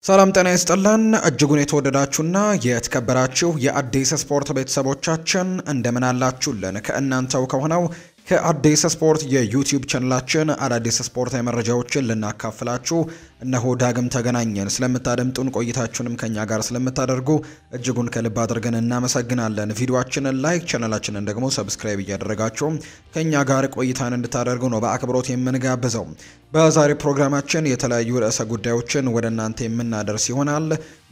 ሰላም ጤና ይስጥልን እጅጉን የተወደዳችሁና የተከበራችሁ የአዲስ ስፖርት ቤተሰቦቻችን እንደምን አላችሁልን? ከእናንተው ከሆነው ከአዲስ ስፖርት የዩቲዩብ ቻናላችን አዳዲስ ስፖርታዊ መረጃዎችን ልናካፍላችሁ እነሆ ዳግም ተገናኘን። ስለምታደምጡን ቆይታችሁንም ከኛ ጋር ስለምታደርጉ እጅጉን ከልብ አድርገን እናመሰግናለን። ቪዲዮአችንን ላይክ፣ ቻናላችንን ደግሞ ሰብስክራይብ እያደረጋችሁ ከኛ ጋር ቆይታን እንድታደርጉ ነው በአክብሮት የምንጋብዘው። በዛሬ ፕሮግራማችን የተለያዩ ርዕሰ ጉዳዮችን ወደ እናንተ የምናደርስ ይሆናል።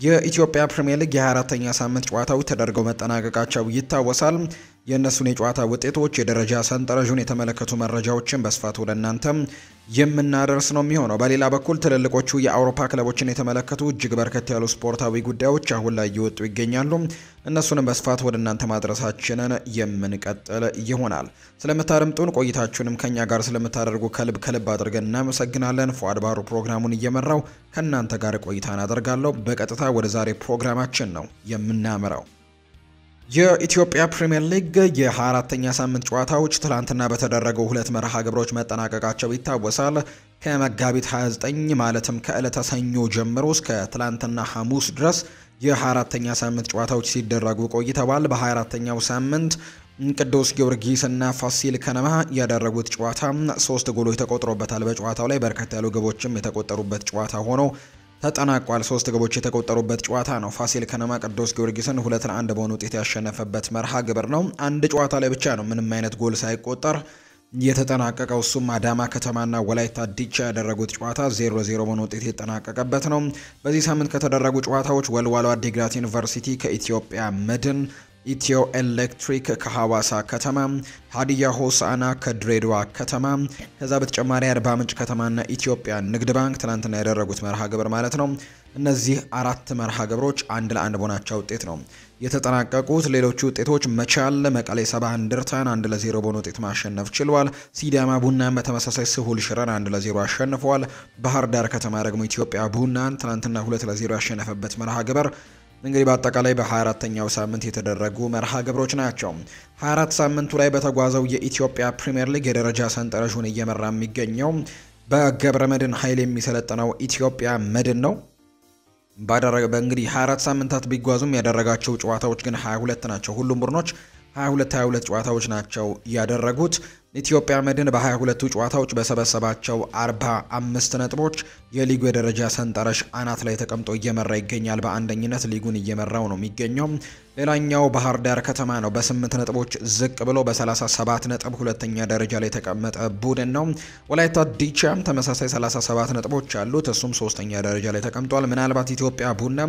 የኢትዮጵያ ፕሪሚየር ሊግ የ24ኛ ሳምንት ጨዋታዎች ተደርገው መጠናቀቃቸው ይታወሳል። የእነሱን የጨዋታ ውጤቶች፣ የደረጃ ሰንጠረዡን የተመለከቱ መረጃዎችን በስፋት ወደ እናንተም የምናደርስ ነው የሚሆነው። በሌላ በኩል ትልልቆቹ የአውሮፓ ክለቦችን የተመለከቱ እጅግ በርከት ያሉ ስፖርታዊ ጉዳዮች አሁን ላይ እየወጡ ይገኛሉ። እነሱንም በስፋት ወደ እናንተ ማድረሳችንን የምንቀጥል ይሆናል። ስለምታደምጡን ቆይታችሁንም ከኛ ጋር ስለምታደርጉ ከልብ አድርገን እናመሰግናለን። ፉአድ ባሩ ፕሮግራሙን እየመራው ከእናንተ ጋር ቆይታን አደርጋለሁ። በቀጥታ ወደ ዛሬ ፕሮግራማችን ነው የምናመራው። የኢትዮጵያ ፕሪሚየር ሊግ የ24ኛ ሳምንት ጨዋታዎች ትላንትና በተደረገው ሁለት መርሃ ግብሮች መጠናቀቃቸው ይታወሳል። ከመጋቢት 29 ማለትም ከዕለተ ሰኞ ጀምሮ እስከ ትላንትና ሐሙስ ድረስ የ24ኛ ሳምንት ጨዋታዎች ሲደረጉ ቆይተዋል። በ24ኛው ሳምንት ቅዱስ ጊዮርጊስ እና ፋሲል ከነማ ያደረጉት ጨዋታ 3 ጎሎች ተቆጥሮበታል። በጨዋታው ላይ በርከት ያሉ ግቦችም የተቆጠሩበት ጨዋታ ሆኖ ተጠናቋል። 3 ግቦች የተቆጠሩበት ጨዋታ ነው። ፋሲል ከነማ ቅዱስ ጊዮርጊስን 2-1 በሆነ ውጤት ያሸነፈበት መርሃ ግብር ነው። አንድ ጨዋታ ላይ ብቻ ነው ምንም አይነት ጎል ሳይቆጠር የተጠናቀቀው። እሱም አዳማ ከተማና ወላይታ ዲቻ ያደረጉት ጨዋታ 0-0 በሆነ ውጤት የተጠናቀቀበት ነው። በዚህ ሳምንት ከተደረጉ ጨዋታዎች ወልዋሎ አዲግራት ዩኒቨርሲቲ ከኢትዮጵያ መድን፣ ኢትዮ ኤሌክትሪክ ከሐዋሳ ከተማ፣ ሀዲያ ሆሳዕና ከድሬዳዋ ከተማ፣ ከዛ በተጨማሪ አርባ ምንጭ ከተማና ኢትዮጵያ ንግድ ባንክ ትናንትና ያደረጉት መርሃ ግብር ማለት ነው። እነዚህ 4 መርሃ ግብሮች 1-1 በሆናቸው ውጤት ነው የተጠናቀቁት። ሌሎቹ ውጤቶች መቻል መቀሌ ሰባ እንደርታን 1-0 በሆነ ውጤት ማሸነፍ ችሏል። ሲዳማ ቡናን በተመሳሳይ ስሁል ሽረን 1-0 አሸንፈዋል። ባህር ዳር ከተማ ደግሞ ኢትዮጵያ ቡናን ትናንትና 2-0 ያሸነፈበት መርሃ ግብር እንግዲህ በአጠቃላይ በ24ኛው ሳምንት የተደረጉ መርሃ ግብሮች ናቸው። 24 ሳምንቱ ላይ በተጓዘው የኢትዮጵያ ፕሪሚየር ሊግ የደረጃ ሰንጠረዡን እየመራ የሚገኘው በገብረ መድን ኃይል የሚሰለጥነው ኢትዮጵያ መድን ነው። በእንግዲህ 24 ሳምንታት ቢጓዙም ያደረጋቸው ጨዋታዎች ግን 22 ናቸው። ሁሉም ቡድኖች 22 ጨዋታዎች ናቸው ያደረጉት። ኢትዮጵያ መድን በ22ቱ ጨዋታዎች በሰበሰባቸው 45 ነጥቦች የሊጉ የደረጃ ሰንጠረዥ አናት ላይ ተቀምጦ እየመራ ይገኛል። በአንደኝነት ሊጉን እየመራው ነው የሚገኘው። ሌላኛው ባህር ዳር ከተማ ነው። በ8 ነጥቦች ዝቅ ብሎ በ37 ነጥብ ሁለተኛ ደረጃ ላይ የተቀመጠ ቡድን ነው። ወላይታ ዲቻም ተመሳሳይ 37 ነጥቦች አሉት። እሱም 3ኛ ደረጃ ላይ ተቀምጧል። ምናልባት ኢትዮጵያ ቡና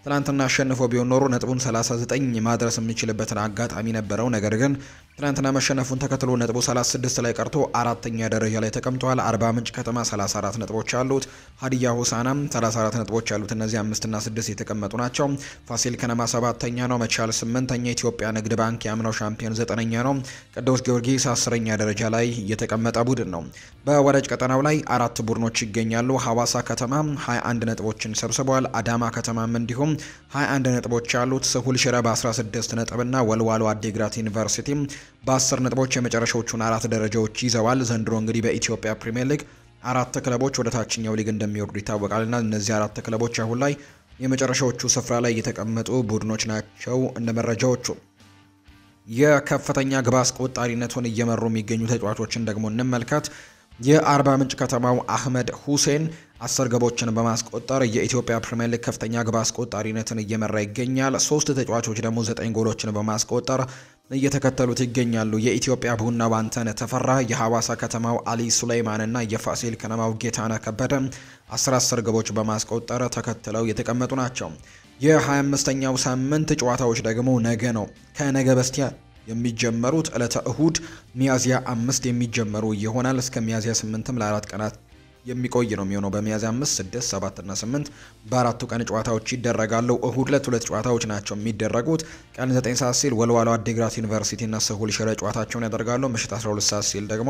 ትናንትና አሸንፎ ቢሆን ኖሮ ነጥቡን 39 ማድረስ የሚችልበትን አጋጣሚ ነበረው። ነገር ግን ትናንትና መሸነፉን ተከትሎ ነጥቡ 36 ላይ ቀርቶ 4ኛ ደረጃ ላይ ተቀምጧል። አርባ ምንጭ ከተማ 34 ነጥቦች አሉት። ሀዲያ ሆሳዕናም 34 ነጥቦች አሉት። እነዚህ 5 እና 6 የተቀመጡ ናቸው። ፋሲል ከነማ 7ኛ ነው። መቻል 8ኛ፣ ኢትዮጵያ ንግድ ባንክ የአምናው ሻምፒዮን 9ኛ ነው። ቅዱስ ጊዮርጊስ 10ኛ ደረጃ ላይ የተቀመጠ ቡድን ነው። በወራጅ ቀጠናው ላይ 4 ቡድኖች ይገኛሉ። ሐዋሳ ከተማ 21 ነጥቦችን ሰብስበዋል። አዳማ ከተማም እንዲሁም 21 ነጥቦች አሉት። ስሁል ሽረ በ16 ነጥብና ወልዋሎ አዲግራት ዩኒቨርሲቲ በ10 ነጥቦች የመጨረሻዎቹን 4 ደረጃዎች ይዘዋል። ዘንድሮ እንግዲህ በኢትዮጵያ ፕሪሚየር ሊግ 4 ክለቦች ወደ ታችኛው ሊግ እንደሚወርዱ ይታወቃልና እነዚህ 4 ክለቦች አሁን ላይ የመጨረሻዎቹ ስፍራ ላይ የተቀመጡ ቡድኖች ናቸው። እንደ መረጃዎቹ የከፍተኛ ግብ አስቆጣሪነቱን እየመሩ የሚገኙ ተጫዋቾችን ደግሞ እንመልከት። የአርባ ምንጭ ከተማው አህመድ ሁሴን 10 ግቦችን በማስቆጠር የኢትዮጵያ ፕሪሚየር ሊግ ከፍተኛ ግብ አስቆጣሪነትን እየመራ ይገኛል። 3 ተጫዋቾች ደግሞ 9 ጎሎችን በማስቆጠር እየተከተሉት ይገኛሉ። የኢትዮጵያ ቡናው አንተነህ ተፈራ፣ የሐዋሳ ከተማው አሊ ሱሌይማን እና የፋሲል ከነማው ጌታነህ ከበደ 10 ግቦች በማስቆጠር ተከትለው የተቀመጡ ናቸው። የ25ኛው ሳምንት ጨዋታዎች ደግሞ ነገ ነው። ከነገ በስቲያ የሚጀመሩት ዕለተ እሁድ ሚያዝያ 5 የሚጀመሩ ይሆናል። እስከ ሚያዝያ 8ም ለ4 ቀናት የሚቆይ ነው የሚሆነው። በሚያዝያ 5፣ 6፣ 7 እና 8 በአራቱ ቀን ጨዋታዎች ይደረጋሉ። እሁድ ዕለት 2 ጨዋታዎች ናቸው የሚደረጉት። ቀን 9 ሰዓት ሲል ወልዋሎ አዲግራት ዩኒቨርሲቲ እና ስሁል ሽረ ጨዋታቸውን ያደርጋሉ። ምሽት 12 ሰዓት ሲል ደግሞ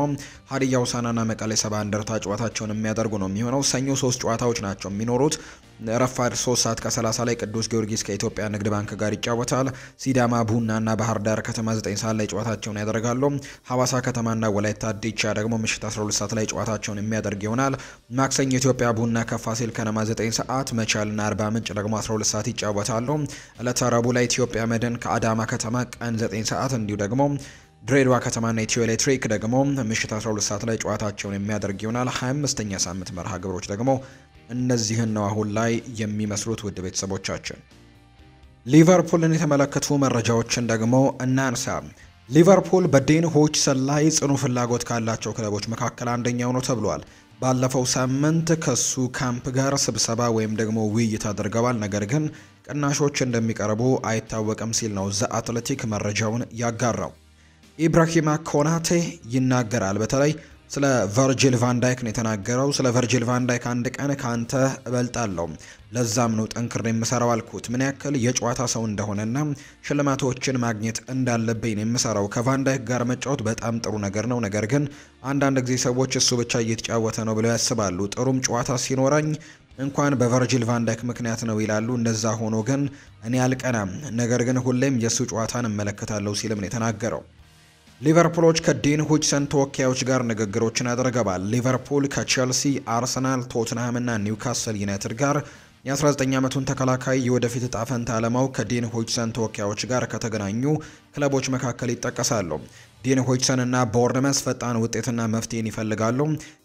ሀዲያ ሆሳዕናና መቀሌ ሰባ እንደርታ ጨዋታቸውን የሚያደርጉ ነው የሚሆነው። ሰኞ 3 ጨዋታዎች ናቸው የሚኖሩት። ረፋድ 3 ሰዓት ከ30 ላይ ቅዱስ ጊዮርጊስ ከኢትዮጵያ ንግድ ባንክ ጋር ይጫወታል። ሲዳማ ቡናና ባህር ዳር ከተማ 9 ሰዓት ላይ ጨዋታቸውን ያደርጋሉ። ሐዋሳ ከተማና ወላይታ ዲቻ ደግሞ ምሽት 12 ሰዓት ላይ ጨዋታቸውን የሚያደርግ ይሆናል። ማክሰኞ ኢትዮጵያ ቡና ከፋሲል ከነማ 9 ሰዓት፣ መቻልና አርባ ምንጭ ደግሞ 12 ሰዓት ይጫወታሉ። ዕለተ ረቡዕ ላይ ኢትዮጵያ መድን ከአዳማ ከተማ ቀን 9 ሰዓት እንዲሁ ደግሞ ድሬዳዋ ከተማና ኢትዮ ኤሌክትሪክ ደግሞ ምሽት 12 ሰዓት ላይ ጨዋታቸውን የሚያደርግ ይሆናል። 25ኛ ሳምንት መርሃ ግብሮች ደግሞ እነዚህን ነው አሁን ላይ የሚመስሉት። ውድ ቤተሰቦቻችን ሊቨርፑልን የተመለከቱ መረጃዎችን ደግሞ እናንሳ። ሊቨርፑል በዴን ሆችሰን ላይ ጽኑ ፍላጎት ካላቸው ክለቦች መካከል አንደኛው ነው ተብሏል። ባለፈው ሳምንት ከሱ ካምፕ ጋር ስብሰባ ወይም ደግሞ ውይይት አድርገዋል። ነገር ግን ቅናሾች እንደሚቀርቡ አይታወቅም ሲል ነው ዘ አትሌቲክ መረጃውን ያጋራው። ኢብራሂማ ኮናቴ ይናገራል። በተለይ ስለ ቨርጂል ቫንዳይክ ነው የተናገረው። ስለ ቨርጂል ቫንዳይክ አንድ ቀን ካንተ እበልጣለሁ፣ ለዛም ነው ጠንክሬ የምሰራው አልኩት። ምን ያክል የጨዋታ ሰው እንደሆነና ሽልማቶችን ማግኘት እንዳለብኝ ነው የምሰራው። ከቫንዳይክ ጋር መጫወት በጣም ጥሩ ነገር ነው። ነገር ግን አንዳንድ ጊዜ ሰዎች እሱ ብቻ እየተጫወተ ነው ብለው ያስባሉ። ጥሩም ጨዋታ ሲኖረኝ እንኳን በቨርጂል ቫንዳይክ ምክንያት ነው ይላሉ። እንደዛ ሆኖ ግን እኔ አልቀናም፣ ነገር ግን ሁሌም የሱ ጨዋታን እመለከታለሁ ሲልም ነው የተናገረው። ሊቨርፑሎች ከዴን ሁጅሰን ተወካዮች ጋር ንግግሮችን አድርገዋል። ሊቨርፑል ከቼልሲ፣ አርሰናል፣ ቶትንሃም እና ኒውካስል ዩናይትድ ጋር የ19 ዓመቱን ተከላካይ የወደፊት እጣ ፈንታ አለማው ከዴን ሆችሰን ተወካዮች ጋር ከተገናኙ ክለቦች መካከል ይጠቀሳሉ። ዴን ሆችሰን እና ቦርንመስ ፈጣን ውጤትና መፍትሄን ይፈልጋሉ።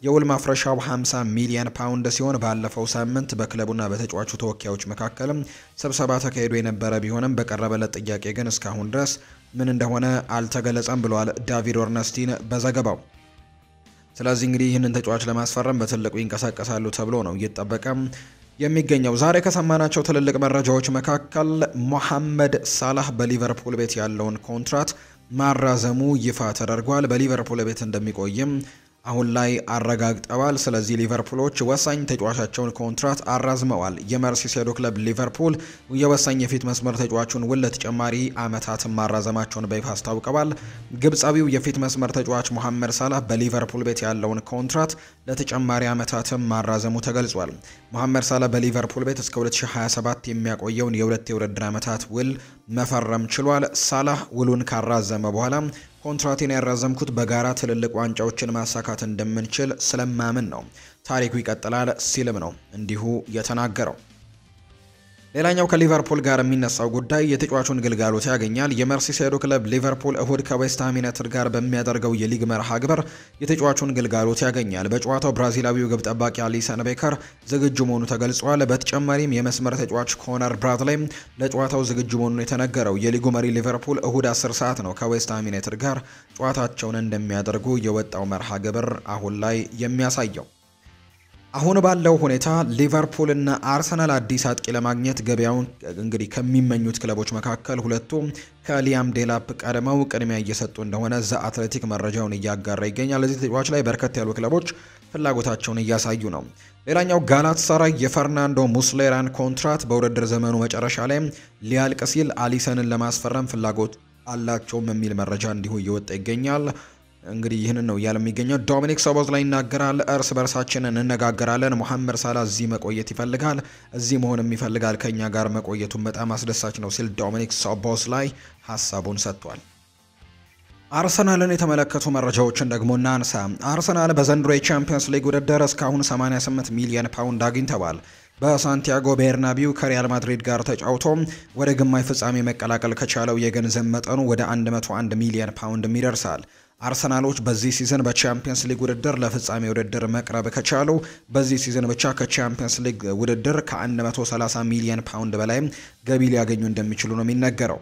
የውል ማፍረሻው 50 ሚሊዮን ፓውንድ ሲሆን ባለፈው ሳምንት በክለቡና በተጫዋቹ ተወካዮች መካከል ስብሰባ ተካሂዶ የነበረ ቢሆንም በቀረበለት ጥያቄ ግን እስካሁን ድረስ ምን እንደሆነ አልተገለጸም ብሏል ዳቪድ ኦርነስቲን በዘገባው። ስለዚህ እንግዲህ ይህንን ተጫዋች ለማስፈረም በትልቁ ይንቀሳቀሳሉ ተብሎ ነው እየተጠበቀ የሚገኘው። ዛሬ ከሰማናቸው ትልልቅ መረጃዎች መካከል ሞሐመድ ሳላህ በሊቨርፑል ቤት ያለውን ኮንትራት ማራዘሙ ይፋ ተደርጓል። በሊቨርፑል ቤት እንደሚቆይም አሁን ላይ አረጋግጠዋል። ስለዚህ ሊቨርፑሎች ወሳኝ ተጫዋቻቸውን ኮንትራት አራዝመዋል። የመርሲሳይዶ ክለብ ሊቨርፑል የወሳኝ የፊት መስመር ተጫዋቹን ውል ለተጨማሪ ዓመታትን ማራዘማቸውን በይፋ አስታውቀዋል። ግብጻዊው የፊት መስመር ተጫዋች ሞሐመድ ሳላህ በሊቨርፑል ቤት ያለውን ኮንትራት ለተጨማሪ ዓመታትን ማራዘሙ ተገልጿል። ሞሐመድ ሳላህ በሊቨርፑል ቤት እስከ 2027 የሚያቆየውን የሁለት የውድድር ዓመታት ውል መፈረም ችሏል። ሳላህ ውሉን ካራዘመ በኋላ ኮንትራቴን ያራዘምኩት በጋራ ትልልቅ ዋንጫዎችን ማሳካት እንደምንችል ስለማምን ነው፣ ታሪኩ ይቀጥላል ሲልም ነው እንዲሁ የተናገረው። ሌላኛው ከሊቨርፑል ጋር የሚነሳው ጉዳይ የተጫዋቹን ግልጋሎት ያገኛል። የመርሲሳይዶ ክለብ ሊቨርፑል እሁድ ከዌስትሃም ዩናይትድ ጋር በሚያደርገው የሊግ መርሃ ግብር የተጫዋቹን ግልጋሎት ያገኛል። በጨዋታው ብራዚላዊው ግብ ጠባቂ አሊሰን ቤከር ዝግጁ መሆኑ ተገልጿል። በተጨማሪም የመስመር ተጫዋች ኮነር ብራድሌይ ለጨዋታው ዝግጁ መሆኑን የተነገረው። የሊጉ መሪ ሊቨርፑል እሁድ 10 ሰዓት ነው ከዌስትሃም ዩናይትድ ጋር ጨዋታቸውን እንደሚያደርጉ የወጣው መርሃ ግብር አሁን ላይ የሚያሳየው። አሁን ባለው ሁኔታ ሊቨርፑል እና አርሰናል አዲስ አጥቂ ለማግኘት ገበያውን እንግዲህ ከሚመኙት ክለቦች መካከል ሁለቱ ከሊያም ዴላፕ ቀድመው ቅድሚያ እየሰጡ እንደሆነ ዘ አትሌቲክ መረጃውን እያጋራ ይገኛል። ለዚህ ተጫዋች ላይ በርከት ያሉ ክለቦች ፍላጎታቸውን እያሳዩ ነው። ሌላኛው ጋላታሳራይ የፈርናንዶ ሙስሌራን ኮንትራት በውድድር ዘመኑ መጨረሻ ላይ ሊያልቅ ሲል አሊሰንን ለማስፈረም ፍላጎት አላቸውም የሚል መረጃ እንዲሁ እየወጣ ይገኛል። እንግዲህ ይህንን ነው እያለ የሚገኘው። ዶሚኒክ ሶቦዝ ላይ ይናገራል። እርስ በርሳችን እንነጋገራለን። ሞሐመድ ሳላ እዚህ መቆየት ይፈልጋል፣ እዚህ መሆንም ይፈልጋል። ከኛ ጋር መቆየቱን በጣም አስደሳች ነው ሲል ዶሚኒክ ሶቦዝ ላይ ሀሳቡን ሰጥቷል። አርሰናልን የተመለከቱ መረጃዎችን ደግሞ እናንሳ። አርሰናል በዘንድሮ የቻምፒየንስ ሊግ ውድድር እስካሁን 88 ሚሊዮን ፓውንድ አግኝተዋል። በሳንቲያጎ ቤርናቢው ከሪያል ማድሪድ ጋር ተጫውቶ ወደ ግማሽ ፍጻሜ መቀላቀል ከቻለው የገንዘብ መጠኑ ወደ 101 ሚሊዮን ፓውንድ ይደርሳል። አርሰናሎች በዚህ ሲዝን በቻምፒየንስ ሊግ ውድድር ለፍጻሜ ውድድር መቅረብ ከቻሉ በዚህ ሲዝን ብቻ ከቻምፒየንስ ሊግ ውድድር ከ130 ሚሊዮን ፓውንድ በላይ ገቢ ሊያገኙ እንደሚችሉ ነው የሚነገረው።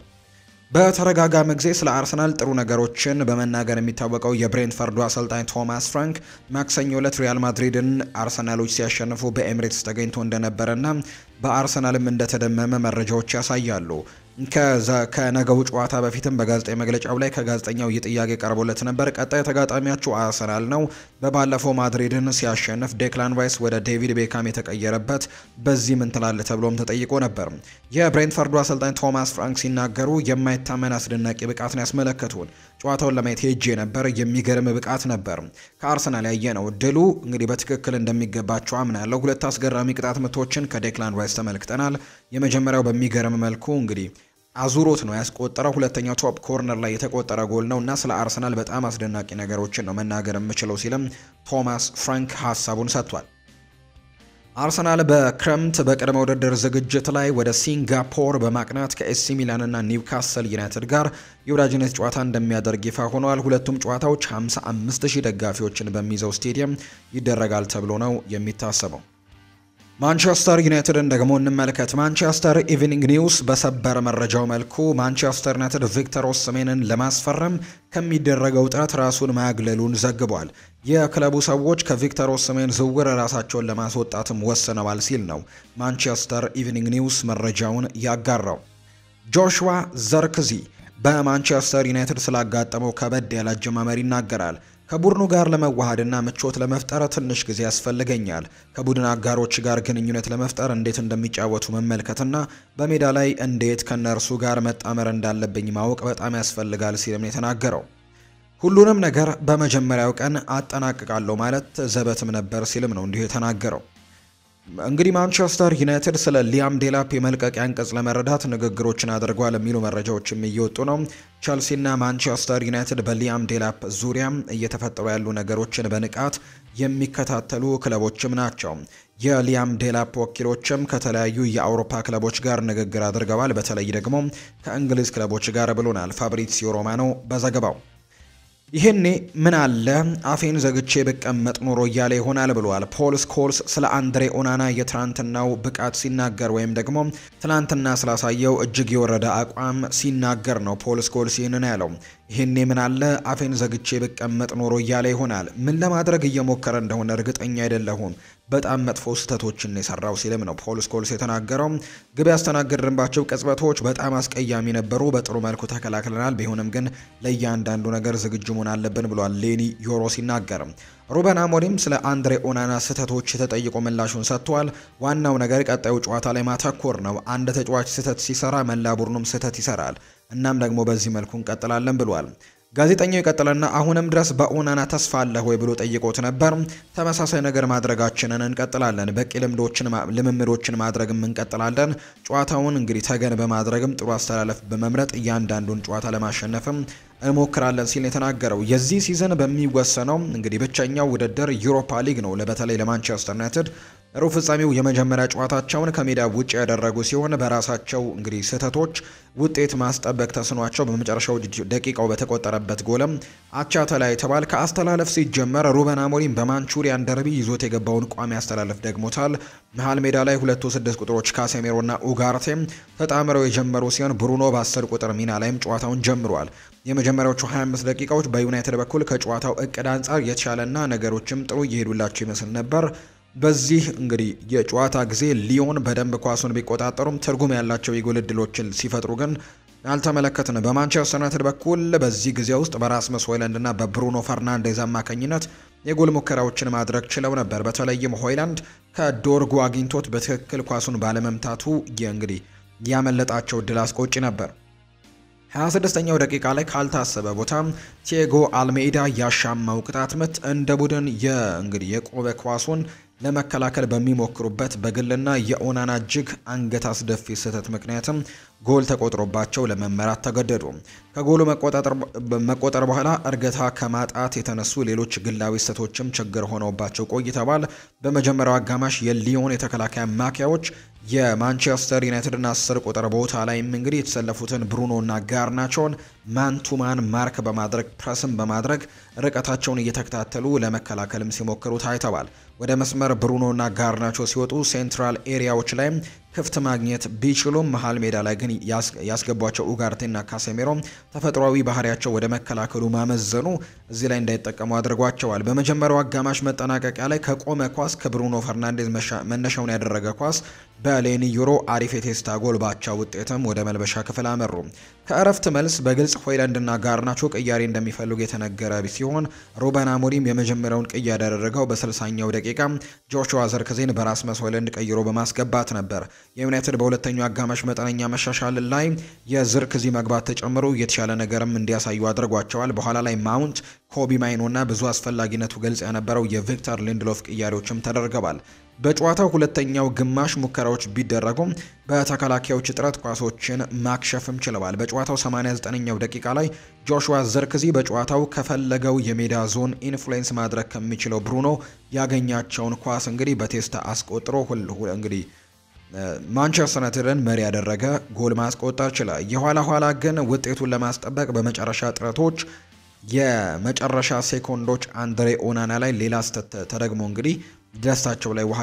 በተረጋጋሚ ጊዜ ስለ አርሰናል ጥሩ ነገሮችን በመናገር የሚታወቀው የብሬንትፈርዱ አሰልጣኝ ቶማስ ፍራንክ ማክሰኞ ዕለት ሪያል ማድሪድን አርሰናሎች ሲያሸንፉ በኤምሬትስ ተገኝቶ እንደነበረና በአርሰናልም እንደተደመመ መረጃዎች ያሳያሉ። ከነገው ጨዋታ በፊትም በጋዜጣዊ መግለጫው ላይ ከጋዜጠኛው ጥያቄ ቀርቦለት ነበር። ቀጣይ ተጋጣሚያችሁ አርሰናል ነው። በባለፈው ማድሪድን ሲያሸንፍ ዴክላን ራይስ ወደ ዴቪድ ቤካም የተቀየረበት በዚህ ምን ትላለህ ተብሎም ተጠይቆ ነበር። የብሬንትፈርዱ አሰልጣኝ ቶማስ ፍራንክ ሲናገሩ የማይታመን አስደናቂ ብቃትን ያስመለከቱን። ጨዋታውን ለማየት ሄጄ ነበር። የሚገርም ብቃት ነበር ከአርሰናል ያየነው። ድሉ እንግዲህ በትክክል እንደሚገባቸው አምናለሁ። ሁለት አስገራሚ ቅጣት ምቶችን ከዴክላን ራይስ ተመልክተናል። የመጀመሪያው በሚገርም መልኩ እንግዲህ አዙሮት ነው ያስቆጠረው። ሁለተኛው ቶፕ ኮርነር ላይ የተቆጠረ ጎል ነው እና ስለ አርሰናል በጣም አስደናቂ ነገሮችን ነው መናገር የምችለው ሲልም ቶማስ ፍራንክ ሀሳቡን ሰጥቷል። አርሰናል በክረምት በቅድመ ውድድር ዝግጅት ላይ ወደ ሲንጋፖር በማቅናት ከኤሲ ሚላን እና ኒውካስል ዩናይትድ ጋር የወዳጅነት ጨዋታ እንደሚያደርግ ይፋ ሆኗል። ሁለቱም ጨዋታዎች 55000 ደጋፊዎችን በሚይዘው ስቴዲየም ይደረጋል ተብሎ ነው የሚታሰበው። ማንቸስተር ዩናይትድን ደግሞ እንመልከት። ማንቸስተር ኢቭኒንግ ኒውስ በሰበር መረጃው መልኩ ማንቸስተር ዩናይትድ ቪክተር ኦስሜንን ለማስፈረም ከሚደረገው ጥረት ራሱን ማግለሉን ዘግቧል። የክለቡ ሰዎች ከቪክተር ኦስሜን ዝውውር ራሳቸውን ለማስወጣትም ወስነዋል ሲል ነው ማንቸስተር ኢቭኒንግ ኒውስ መረጃውን ያጋራው። ጆሹዋ ዘርክዚ በማንቸስተር ዩናይትድ ስላጋጠመው ከበድ ያለ አጀማመር ይናገራል። ከቡድኑ ጋር ለመዋሃድና ምቾት ለመፍጠር ትንሽ ጊዜ ያስፈልገኛል። ከቡድን አጋሮች ጋር ግንኙነት ለመፍጠር እንዴት እንደሚጫወቱ መመልከትና በሜዳ ላይ እንዴት ከነርሱ ጋር መጣመር እንዳለብኝ ማወቅ በጣም ያስፈልጋል ሲልም የተናገረው። ሁሉንም ነገር በመጀመሪያው ቀን አጠናቅቃለሁ ማለት ዘበትም ነበር ሲልም ነው እንዲሁ የተናገረው። እንግዲህ ማንቸስተር ዩናይትድ ስለ ሊያም ዴላፕ የመልቀቂያ አንቀጽ ለመረዳት ንግግሮችን አድርጓል የሚሉ መረጃዎችም እየወጡ ነው። ቸልሲና ማንቸስተር ዩናይትድ በሊያም ዴላፕ ዙሪያ እየተፈጠሩ ያሉ ነገሮችን በንቃት የሚከታተሉ ክለቦችም ናቸው። የሊያም ዴላፕ ወኪሎችም ከተለያዩ የአውሮፓ ክለቦች ጋር ንግግር አድርገዋል። በተለይ ደግሞ ከእንግሊዝ ክለቦች ጋር ብሎናል ፋብሪዚዮ ሮማኖ በዘገባው። ይሄኔ ምን አለ አፌን ዘግቼ ብቀመጥ ኖሮ እያለ ይሆናል ብሏል ፖል ስኮልስ ስለ አንድሬ ኦናና የትናንትናው ብቃት ሲናገር ወይም ደግሞ ትናንትና ስላሳየው እጅግ የወረደ አቋም ሲናገር ነው ፖል ስኮልስ ይህንን ያለው። ይሄኔ ምን አለ አፌን ዘግቼ ብቀመጥ ኖሮ እያለ ይሆናል። ምን ለማድረግ እየሞከረ እንደሆነ እርግጠኛ አይደለሁም። በጣም መጥፎ ስህተቶችን የሰራው ሲልም ነው ፖል ስኮልስ የተናገረው። ግብ ያስተናገድንባቸው ቅጽበቶች በጣም አስቀያሚ ነበሩ። በጥሩ መልኩ ተከላክለናል። ቢሆንም ግን ለእያንዳንዱ ነገር ዝግጁ መሆን አለብን ብሏል ሌኒ ዮሮ ሲናገር። ሩበን አሞሪም ስለ አንድሬ ኦናና ስህተቶች ተጠይቆ ምላሹን ሰጥቷል። ዋናው ነገር ቀጣዩ ጨዋታ ላይ ማተኮር ነው። አንድ ተጫዋች ስህተት ሲሰራ መላ ቡድኑም ስህተት ይሰራል። እናም ደግሞ በዚህ መልኩ እንቀጥላለን ብሏል። ጋዜጠኛው ይቀጥልና አሁንም ድረስ በኦናና ተስፋ አለህ ወይ ብሎ ጠይቆት ነበር። ተመሳሳይ ነገር ማድረጋችንን እንቀጥላለን። በቂ ልምምዶችን ማድረግም እንቀጥላለን። ጨዋታውን እንግዲህ ተገን በማድረግም ጥሩ አስተላለፍ በመምረጥ እያንዳንዱን ጨዋታ ለማሸነፍም እንሞክራለን ሲል የተናገረው። የዚህ ሲዝን በሚወሰነው እንግዲህ ብቸኛው ውድድር ዩሮፓ ሊግ ነው። በተለይ ለማንቸስተር ዩናይትድ ሩብ ፍጻሜው የመጀመሪያ ጨዋታቸውን ከሜዳ ውጭ ያደረጉ ሲሆን በራሳቸው እንግዲህ ስህተቶች ውጤት ማስጠበቅ ተስኗቸው በመጨረሻው ደቂቃው በተቆጠረበት ጎልም አቻ ተለያይተዋል። ከአስተላለፍ ሲጀመር ሩበን አሞሪም በማንቹሪያን ደርቢ ይዞት የገባውን ቋሚ አስተላለፍ ደግሞታል። መሃል ሜዳ ላይ ሁለቱ 6 ቁጥሮች ካሴሜሮና ኡጋርቴም ተጣምረው የጀመሩ ሲሆን ብሩኖ በ10 ቁጥር ሚና ላይም ጨዋታውን ጀምሯል። የመጀመሪያዎቹ 25 ደቂቃዎች በዩናይትድ በኩል ከጨዋታው እቅድ አንጻር የተሻለና ነገሮችም ጥሩ እየሄዱላቸው ይመስል ነበር። በዚህ እንግዲህ የጨዋታ ጊዜ ሊዮን በደንብ ኳሱን ቢቆጣጠሩም ትርጉም ያላቸው የጎል ዕድሎችን ሲፈጥሩ ግን አልተመለከትን። በማንቸስተር ዩናይትድ በኩል በዚህ ጊዜ ውስጥ በራስመስ ሆይላንድ እና በብሩኖ ፈርናንዴዝ አማካኝነት የጎል ሙከራዎችን ማድረግ ችለው ነበር። በተለይም ሆይላንድ ከዶርጉ አግኝቶት በትክክል ኳሱን ባለመምታቱ እንግዲህ ያመለጣቸው እድል አስቆጪ ነበር። 26ኛው ደቂቃ ላይ ካልታሰበ ቦታ ቲያጎ አልሜዳ ያሻማው ቅጣት ምት እንደ ቡድን እንግዲህ የቆበ ኳሱን ለመከላከል በሚሞክሩበት በግልና የኦናና እጅግ አንገት አስደፊ ስህተት ምክንያትም ጎል ተቆጥሮባቸው ለመመራት ተገደዱ። ከጎሉ መቆጠር በኋላ እርገታ ከማጣት የተነሱ ሌሎች ግላዊ ስህተቶችም ችግር ሆነውባቸው ቆይተዋል። በመጀመሪያው አጋማሽ የሊዮን የተከላካይ አማካዮች የማንቸስተር ዩናይትድን 10 ቁጥር ቦታ ላይም እንግዲህ የተሰለፉትን ብሩኖና ጋርናቾን ማንቱማን ማርክ በማድረግ ፕረስን በማድረግ ርቀታቸውን እየተከታተሉ ለመከላከልም ሲሞክሩ ታይተዋል። ወደ መስመር ብሩኖና ጋርናቾ ሲወጡ ሴንትራል ኤሪያዎች ላይ ክፍት ማግኘት ቢችሉም መሃል ሜዳ ላይ ግን ያስገቧቸው ኡጋርቴና ካሴሜሮ ተፈጥሯዊ ባህሪያቸው ወደ መከላከሉ ማመዘኑ እዚህ ላይ እንዳይጠቀሙ አድርጓቸዋል። በመጀመሪያው አጋማሽ መጠናቀቂያ ላይ ከቆመ ኳስ ከብሩኖ ፈርናንዴዝ መነሻውን ያደረገ ኳስ በሌኒ ዩሮ አሪፍ የቴስታ ጎል ባቻ ውጤትም ወደ መልበሻ ክፍል አመሩ። ከእረፍት መልስ በግልጽ ሆይላንድና ጋርናቾ ቅያሬ እንደሚፈልጉ የተነገረ ሲሆን ሩበን አሞሪም የመጀመሪያውን ቅያሬ ያደረገው በ60ኛው ደቂቃ ጆሹዋ ዘርክዜን በራስመስ ሆይላንድ ቀይሮ በማስገባት ነበር። የዩናይትድ በሁለተኛው አጋማሽ መጠነኛ መሻሻል ላይ የዝርክዚ መግባት ተጨምሮ የተሻለ ነገርም እንዲያሳዩ አድርጓቸዋል። በኋላ ላይ ማውንት፣ ኮቢ ማይኖና ብዙ አስፈላጊነቱ ግልጽ የነበረው የቪክተር ሊንድሎፍ ቅያሬዎችም ተደርገዋል። በጨዋታው ሁለተኛው ግማሽ ሙከራዎች ቢደረጉም በተከላካዮች ጥረት ኳሶችን ማክሸፍም ችለዋል። በጨዋታው 89ኛው ደቂቃ ላይ ጆሹዋ ዘርክዚ በጨዋታው ከፈለገው የሜዳ ዞን ኢንፍሉዌንስ ማድረግ ከሚችለው ብሩኖ ያገኛቸውን ኳስ እንግዲህ በቴስታ አስቆጥሮ እንግዲህ ማንቸስተር ዩናይትድን መሪ ያደረገ ጎል ማስቆጠር ችሏል። የኋላ ግን ውጤቱን ለማስጠበቅ በመጨረሻ ጥረቶች የመጨረሻ ሴኮንዶች አንድሬ ኦናና ላይ ሌላ ስህተት ተደግሞ እንግዲህ ደስታቸው ላይ ውሃ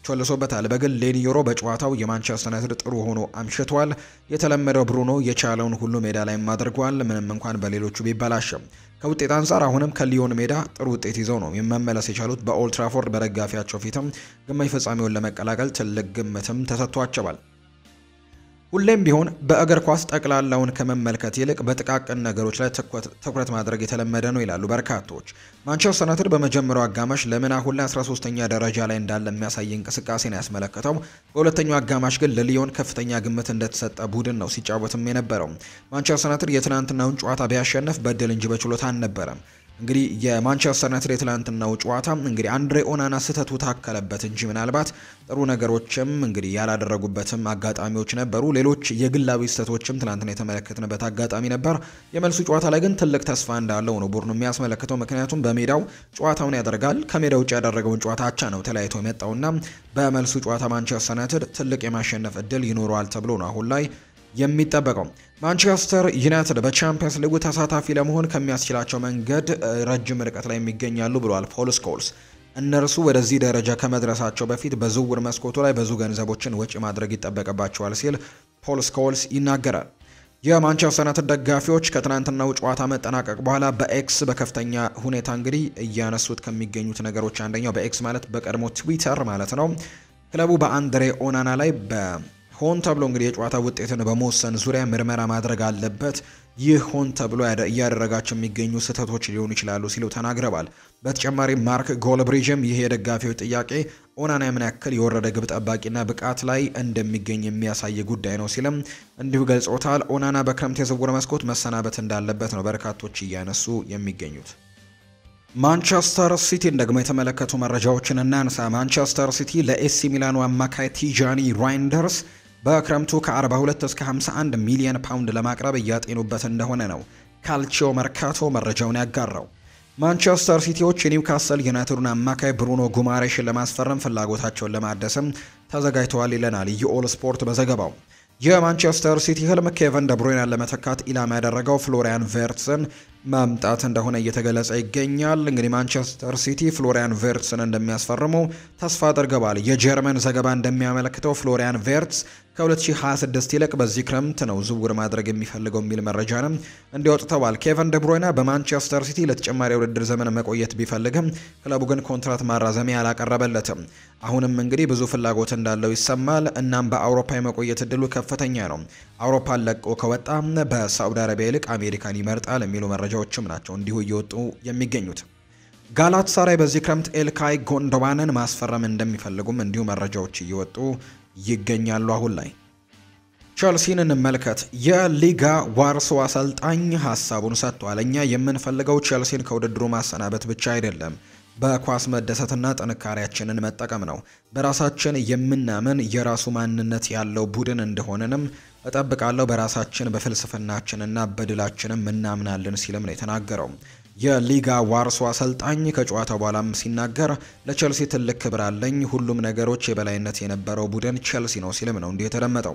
ቸልሶበታል። በግል ሌኒ ዩሮ በጨዋታው የማንቸስተር ዩናይትድ ጥሩ ሆኖ አምሽቷል። የተለመደው ብሩኖ የቻለውን ሁሉ ሜዳ ላይ አድርጓል። ምንም እንኳን በሌሎቹ ቢበላሽም ከውጤት አንጻር አሁንም ከሊዮን ሜዳ ጥሩ ውጤት ይዘው ነው መመለስ የቻሉት። በኦልድ ትራፎርድ በደጋፊያቸው ፊትም ግማሽ ፍጻሜውን ለመቀላቀል ትልቅ ግምትም ተሰጥቷቸዋል። ሁሌም ቢሆን በእግር ኳስ ጠቅላላውን ከመመልከት ይልቅ በጥቃቅን ነገሮች ላይ ትኩረት ማድረግ የተለመደ ነው ይላሉ በርካቶች። ማንቸስተር ዩናይትድ በመጀመሪያው አጋማሽ ለምን አሁን ላይ 13ኛ ደረጃ ላይ እንዳለ የሚያሳይ እንቅስቃሴን ያስመለከተው፣ በሁለተኛው አጋማሽ ግን ለሊዮን ከፍተኛ ግምት እንደተሰጠ ቡድን ነው ሲጫወትም የነበረው። ማንቸስተር ዩናይትድ የትናንትናውን ጨዋታ ቢያሸንፍ በድል እንጂ በችሎታ አልነበረም። እንግዲህ የማንቸስተር ዩናይትድ የትላንትናው ጨዋታ እንግዲህ አንድሬ ኦናና ስህተቱ ታከለበት እንጂ ምናልባት ጥሩ ነገሮችም እንግዲህ ያላደረጉበትም አጋጣሚዎች ነበሩ። ሌሎች የግላዊ ስህተቶችም ትላንትና የተመለከትንበት አጋጣሚ ነበር። የመልሱ ጨዋታ ላይ ግን ትልቅ ተስፋ እንዳለው ነው ቡድኑ የሚያስመለክተው። ምክንያቱም በሜዳው ጨዋታውን ያደርጋል። ከሜዳ ውጭ ያደረገውን ጨዋታ አቻ ነው ተለያይቶ የመጣውና በመልሱ ጨዋታ ማንቸስተር ዩናይትድ ትልቅ የማሸነፍ እድል ይኖረዋል ተብሎ ነው አሁን ላይ የሚጠበቀው። ማንቸስተር ዩናይትድ በቻምፒየንስ ሊጉ ተሳታፊ ለመሆን ከሚያስችላቸው መንገድ ረጅም ርቀት ላይ የሚገኛሉ ብሏል ፖል ስኮልስ። እነርሱ ወደዚህ ደረጃ ከመድረሳቸው በፊት በዝውውር መስኮቱ ላይ ብዙ ገንዘቦችን ወጪ ማድረግ ይጠበቅባቸዋል ሲል ፖል ስኮልስ ይናገራል። የማንቸስተር ዩናይትድ ደጋፊዎች ከትናንትናው ጨዋታ መጠናቀቅ በኋላ በኤክስ በከፍተኛ ሁኔታ እንግዲህ እያነሱት ከሚገኙት ነገሮች አንደኛው በኤክስ ማለት በቀድሞ ትዊተር ማለት ነው ክለቡ በአንድሬ ኦናና ላይ ሆን ተብሎ እንግዲህ የጨዋታ ውጤትን በመወሰን ዙሪያ ምርመራ ማድረግ አለበት። ይህ ሆን ተብሎ እያደረጋቸው የሚገኙ ስህተቶች ሊሆኑ ይችላሉ ሲሉ ተናግረዋል። በተጨማሪም ማርክ ጎልብሪጅም ይህ የደጋፊዎች ጥያቄ ኦናና ምን ያክል የወረደ ግብ ጠባቂና ብቃት ላይ እንደሚገኝ የሚያሳይ ጉዳይ ነው ሲልም እንዲሁ ገልጾታል። ኦናና በክረምት የዝውውር መስኮት መሰናበት እንዳለበት ነው በርካቶች እያነሱ የሚገኙት። ማንቸስተር ሲቲን ደግሞ የተመለከቱ መረጃዎችን እናንሳ። ማንቸስተር ሲቲ ለኤሲ ሚላኑ አማካይ ቲጃኒ ራይንደርስ በክረምቱ ከ42 እስከ 51 ሚሊዮን ፓውንድ ለማቅረብ እያጤኑበት እንደሆነ ነው ካልቺዮ መርካቶ መረጃውን ያጋራው። ማንቸስተር ሲቲዎች የኒውካስል ዩናይትዱን አማካይ ብሩኖ ጉማሬሽን ለማስፈረም ፍላጎታቸውን ለማደስም ተዘጋጅተዋል ይለናል የኦል ስፖርት በዘገባው። የማንቸስተር ሲቲ ህልም ኬቨን ደብሮይናን ለመተካት ኢላማ ያደረገው ፍሎሪያን ቨርትስን ማምጣት እንደሆነ እየተገለጸ ይገኛል። እንግዲህ ማንቸስተር ሲቲ ፍሎሪያን ቨርትስን እንደሚያስፈርሙ ተስፋ አድርገዋል። የጀርመን ዘገባ እንደሚያመለክተው ፍሎሪያን ቨርትስ ከ2026 ይልቅ በዚህ ክረምት ነው ዝውውር ማድረግ የሚፈልገው የሚል መረጃንም እንዲወጥተዋል። ኬቨን ደብሮይና በማንቸስተር ሲቲ ለተጨማሪ የውድድር ዘመን መቆየት ቢፈልግም ክለቡ ግን ኮንትራት ማራዘሚያ አላቀረበለትም። አሁንም እንግዲህ ብዙ ፍላጎት እንዳለው ይሰማል። እናም በአውሮፓ የመቆየት እድሉ ከፍተኛ ነው። አውሮፓን ለቆ ከወጣ በሳዑዲ አረቢያ ይልቅ አሜሪካን ይመርጣል የሚሉ መረጃዎችም ናቸው እንዲሁ እየወጡ የሚገኙት። ጋላት ሳራይ በዚህ ክረምት ኤልካይ ጎንዶዋንን ማስፈረም እንደሚፈልጉም እንዲሁ መረጃዎች እየወጡ ይገኛሉ። አሁን ላይ ቸልሲን እንመልከት። የሊጋ ዋርሶ አሰልጣኝ ሀሳቡን ሰጥቷል። እኛ የምንፈልገው ቸልሲን ከውድድሩ ማሰናበት ብቻ አይደለም፣ በኳስ መደሰትና ጥንካሬያችንን መጠቀም ነው። በራሳችን የምናምን የራሱ ማንነት ያለው ቡድን እንደሆነንም እጠብቃለሁ። በራሳችን በፍልስፍናችንና በድላችንም እናምናለን ሲልም ነው የተናገረው። የሊጋ ዋርሶ አሰልጣኝ ከጨዋታው በኋላም ሲናገር ለቸልሲ ትልቅ ክብር አለኝ፣ ሁሉም ነገሮች የበላይነት የነበረው ቡድን ቸልሲ ነው ሲልም ነው እንዲህ የተደመጠው።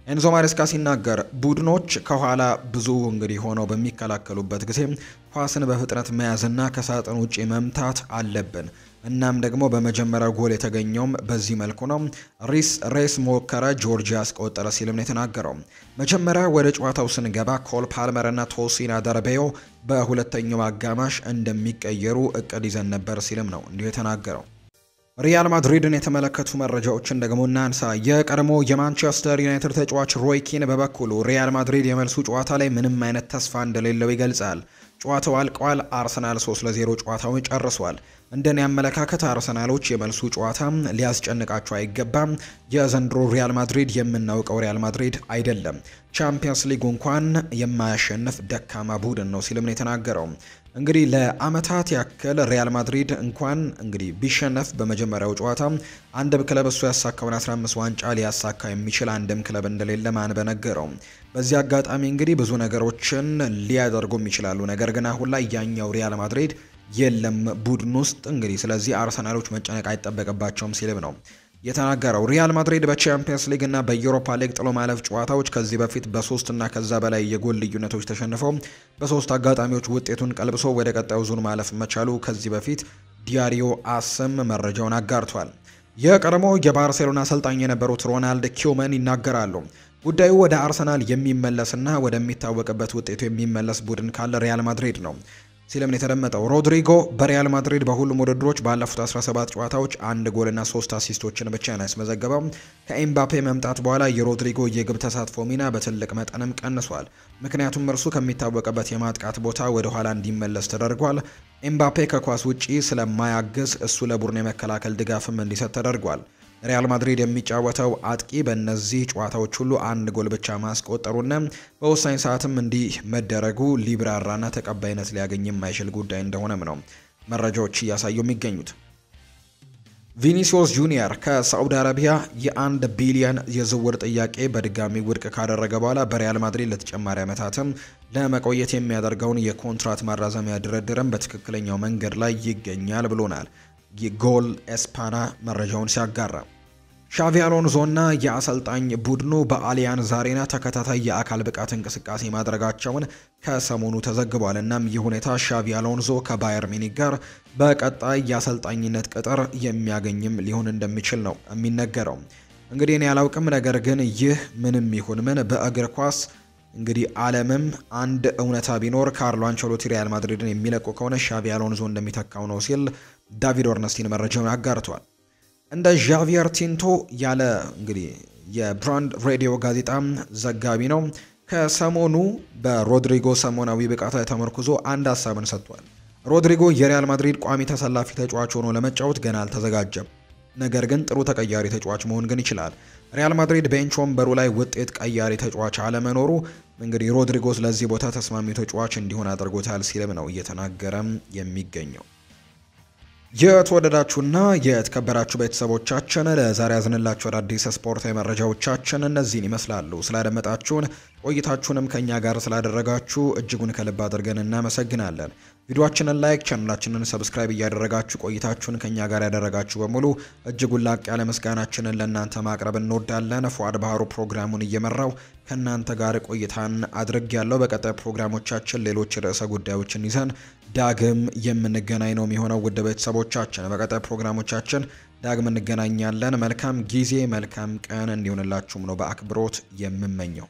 ኤንዞ ማሬስካ ሲናገር ቡድኖች ከኋላ ብዙ እንግዲህ ሆነው በሚከላከሉበት ጊዜ ኳስን በፍጥነት መያዝና ከሳጥን ውጪ መምታት አለብን። እናም ደግሞ በመጀመሪያው ጎል የተገኘውም በዚህ መልኩ ነው። ሬስ ሞከረ፣ ጆርጂያ አስቆጠረ ሲልም ነው የተናገረው። መጀመሪያ ወደ ጨዋታው ስንገባ ኮል ፓልመር እና ቶሲን አደርቤዮ በሁለተኛው አጋማሽ እንደሚቀየሩ እቅድ ይዘን ነበር ሲልም ነው እንዲሁ የተናገረው። ሪያል ማድሪድን የተመለከቱ መረጃዎችን ደግሞ እናንሳ። የቀድሞ የማንቸስተር ዩናይትድ ተጫዋች ሮይ ኪን በበኩሉ ሪያል ማድሪድ የመልሱ ጨዋታ ላይ ምንም አይነት ተስፋ እንደሌለው ይገልጻል። ጨዋታው አልቋል። አርሰናል 3-0 ጨዋታውን ጨርሷል። እንደኔ አመለካከት አርሰናሎች የመልሱ ጨዋታ ሊያስጨንቃቸው አይገባም። የዘንድሮ ሪያል ማድሪድ የምናውቀው ሪያል ማድሪድ አይደለም። ቻምፒየንስ ሊግ እንኳን የማያሸንፍ ደካማ ቡድን ነው ሲልም ነው የተናገረው። እንግዲህ ለአመታት ያክል ሪያል ማድሪድ እንኳን እንግዲህ ቢሸነፍ በመጀመሪያው ጨዋታ አንድም ክለብ እሱ ያሳካውን 15 ዋንጫ ሊያሳካ የሚችል አንድም ክለብ እንደሌለ ማን በነገረው። በዚህ አጋጣሚ እንግዲህ ብዙ ነገሮችን ሊያደርጉም ይችላሉ። ነገር ግን አሁን ላይ ያኛው ሪያል ማድሪድ የለም ቡድን ውስጥ እንግዲህ ስለዚህ አርሰናሎች መጨነቅ አይጠበቅባቸውም ሲልም ነው የተናገረው። ሪያል ማድሪድ በቻምፒየንስ ሊግ እና በዩሮፓ ሊግ ጥሎ ማለፍ ጨዋታዎች ከዚህ በፊት በ3 እና ከዛ በላይ የጎል ልዩነቶች ተሸንፈው በ3 አጋጣሚዎች ውጤቱን ቀልብሶ ወደ ቀጣዩ ዙር ማለፍ መቻሉ ከዚህ በፊት ዲያሪዮ አስም መረጃውን አጋርቷል። የቀድሞ የባርሴሎና አሰልጣኝ የነበሩት ሮናልድ ኪውመን ይናገራሉ። ጉዳዩ ወደ አርሰናል የሚመለስና ወደሚታወቅበት ውጤቱ የሚመለስ ቡድን ካለ ሪያል ማድሪድ ነው ሲልም የተደመጠው። ሮድሪጎ በሪያል ማድሪድ በሁሉም ውድድሮች ባለፉት 17 ጨዋታዎች 1 ጎልና 3 አሲስቶችን ብቻ ነው ያስመዘገበው። ከኤምባፔ መምጣት በኋላ የሮድሪጎ የግብ ተሳትፎ ሚና በትልቅ መጠንም ቀንሷል። ምክንያቱም እርሱ ከሚታወቅበት የማጥቃት ቦታ ወደ ኋላ እንዲመለስ ተደርጓል። ኤምባፔ ከኳስ ውጪ ስለማያግዝ እሱ ለቡድን የመከላከል ድጋፍም እንዲሰጥ ተደርጓል። ሪያል ማድሪድ የሚጫወተው አጥቂ በእነዚህ ጨዋታዎች ሁሉ 1 ጎል ብቻ ማስቆጠሩና በወሳኝ ሰዓትም እንዲህ መደረጉ ሊብራራና ተቀባይነት ሊያገኝ የማይችል ጉዳይ እንደሆነም ነው መረጃዎች እያሳዩ የሚገኙት። ቪኒሲዮስ ጁኒየር ከሳዑዲ አረቢያ የ1 ቢሊዮን የዝውውር ጥያቄ በድጋሚ ውድቅ ካደረገ በኋላ በሪያል ማድሪድ ለተጨማሪ ዓመታትም ለመቆየት የሚያደርገውን የኮንትራት ማራዘሚያ ድርድርም በትክክለኛው መንገድ ላይ ይገኛል ብሎናል። የጎል ኤስፓና መረጃውን ሲያጋራ ሻቪ አሎንዞና የአሰልጣኝ ቡድኑ በአሊያንዝ አሬና ተከታታይ የአካል ብቃት እንቅስቃሴ ማድረጋቸውን ከሰሞኑ ተዘግቧል። እናም ይህ ሁኔታ ሻቪ አሎንዞ ከባየር ሚኒክ ጋር በቀጣይ የአሰልጣኝነት ቅጥር የሚያገኝም ሊሆን እንደሚችል ነው የሚነገረው። እንግዲህ እኔ ያላውቅም፣ ነገር ግን ይህ ምንም ይሁን ምን በእግር ኳስ እንግዲህ ዓለምም አንድ እውነታ ቢኖር ካርሎ አንቸሎቲ ሪያል ማድሪድን የሚለቁ ከሆነ ሻቪ አሎንዞ እንደሚተካው ነው ሲል ዳቪድ ኦርነስቲን መረጃውን አጋርቷል። እንደ ዣቪየር ቲንቶ ያለ እንግዲህ የብራንድ ሬዲዮ ጋዜጣ ዘጋቢ ነው ከሰሞኑ በሮድሪጎ ሰሞናዊ ብቃት ላይ ተመርኩዞ አንድ ሀሳብን ሰጥቷል። ሮድሪጎ የሪያል ማድሪድ ቋሚ ተሰላፊ ተጫዋች ሆኖ ለመጫወት ገና አልተዘጋጀም፣ ነገር ግን ጥሩ ተቀያሪ ተጫዋች መሆን ግን ይችላል። ሪያል ማድሪድ ቤንች ወንበሩ ላይ ውጤት ቀያሪ ተጫዋች አለመኖሩ እንግዲህ ሮድሪጎስ ለዚህ ቦታ ተስማሚ ተጫዋች እንዲሆን አድርጎታል ሲልም ነው እየተናገረም የሚገኘው። የተወደዳችሁና የተከበራችሁ ቤተሰቦቻችን ለዛሬ ያዝንላችሁ አዳዲስ ስፖርታዊ መረጃዎቻችን እነዚህን ይመስላሉ። ስላደመጣችሁን ቆይታችሁንም ከኛ ጋር ስላደረጋችሁ እጅጉን ከልብ አድርገን እናመሰግናለን። ቪዲዮአችንን ላይክ፣ ቻናላችንን ሰብስክራይብ እያደረጋችሁ ቆይታችሁን ከኛ ጋር ያደረጋችሁ በሙሉ እጅጉን ላቅ ያለ ምስጋናችንን ለእናንተ ማቅረብ እንወዳለን። ፉአድ ባህሩ ፕሮግራሙን እየመራው ከእናንተ ጋር ቆይታን አድርጌያለሁ። በቀጣይ ፕሮግራሞቻችን ሌሎች ርዕሰ ጉዳዮችን ይዘን ዳግም የምንገናኝ ነው የሚሆነው። ውድ ቤተሰቦቻችን በቀጣይ ፕሮግራሞቻችን ዳግም እንገናኛለን። መልካም ጊዜ፣ መልካም ቀን እንዲሆንላችሁም ነው በአክብሮት የምመኘው።